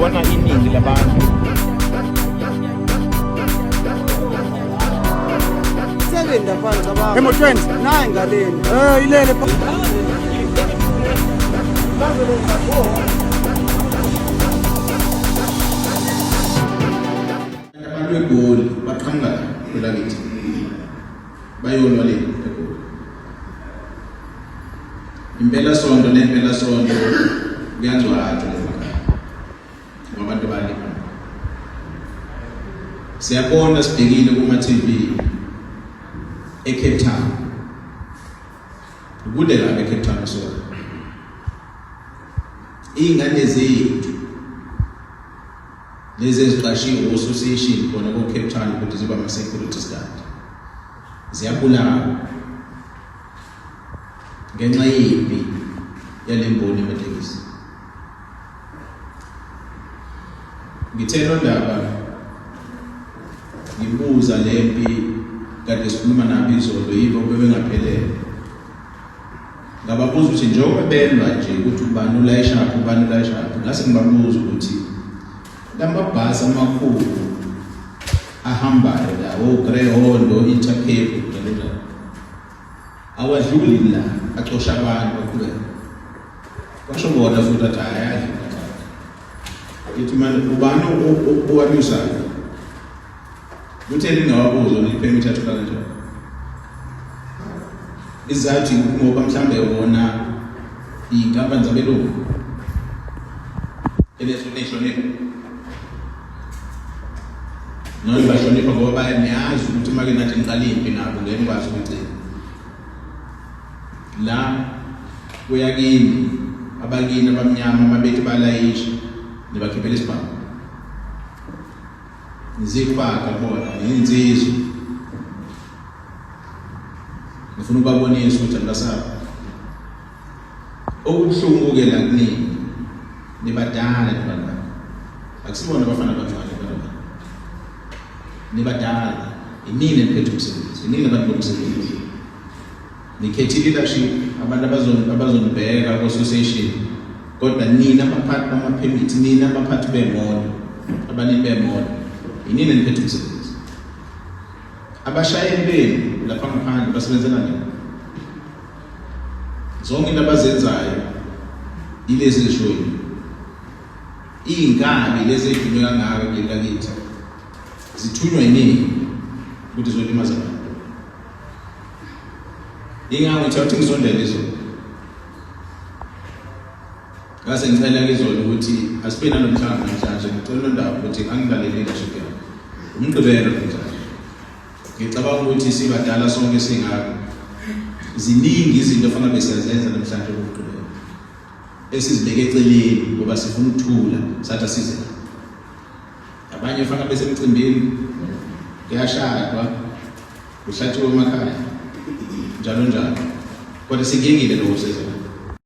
ngibona iningi labantu sebenza phansi abantu emotweni nayi ngaleni ilele abantu eGoli baqhamuka kwelakithi bayolwa le eGoli. Impela sonto nempela sonto kuyangcwatshwa emakhaya ngabantu balima. Siyabona sibhekile kuma TV eCape Town. Kude la eCape Town so. Ingane zethu lezi eziqashiwe association khona ko Cape Town ukuthi ziba ama security guard ziyabulawa ngenxa yimpi yalemboni ematekisi. Ngithela ndaba ngibuza lempi kade sikhuluma nabo izolo yibo bebengaphelele. Ngababuza ukuthi njengoba belwa nje ukuthi ubani ulayishaphi ubani ulayishaphi ngase ngibabuza ukuthi lamabhasi amakhulu ahambayo la oGreyhound Intercape njalo awadluli la axosha abantu baqhubeka basho bona futhi athi hayi ithi manje ubani owanyusayo utheni ngawabuzo nipermit athola kanjani izathi ngoba mhlambe wona inkampani zabelungu elehlonishonile noma bahlonipha ngoba bayazi ukuthi make nathi ngiqala impi nabo ngeke bazi ukuthi la kuyakini abakini abamnyama ababethi balayisha nibakhiphela isibhamu nizifaka bona insizwe ngifuna ukubabonisa ukuthi angasaba okubuhlungu ke la kunini nibadala nibadala akusibona abafana abancane kodwa nibadala inini niphethe umsebenzi inini abantu bomsebenzi nikhethi leadership abantu abazonibheka ku association kodwa nina abaphathi bama-permit nina abaphathi bemoto abanini bemoto inini niphethe umsebenzi abashayeli benu lapha ngaphandle basebenzela nini zonke into abazenzayo ilezi ezishoyo iy'nkabi lezi ey'thunywe kangaka kule lakithi zithunywa yini ukuthi zolimaza abantu ingako ngithatha ngizondela izolo ngase ngicela izolo ukuthi asibe nanomhlangano namhlanje ngicela londawo ukuthi angilalele leadership yakho umgqibelo namhlanje ngicabanga ukuthi sibadala sonke singako ziningi izinto ofanele besiyazenza namhlanje ukugqibela esizibeke eceleni ngoba sifuna ukuthula sathi asize abanye ofanele besemcimbini kuyashadwa kuhlathiwe emakhaya njalo njalo kodwa singiyengile lokho sezona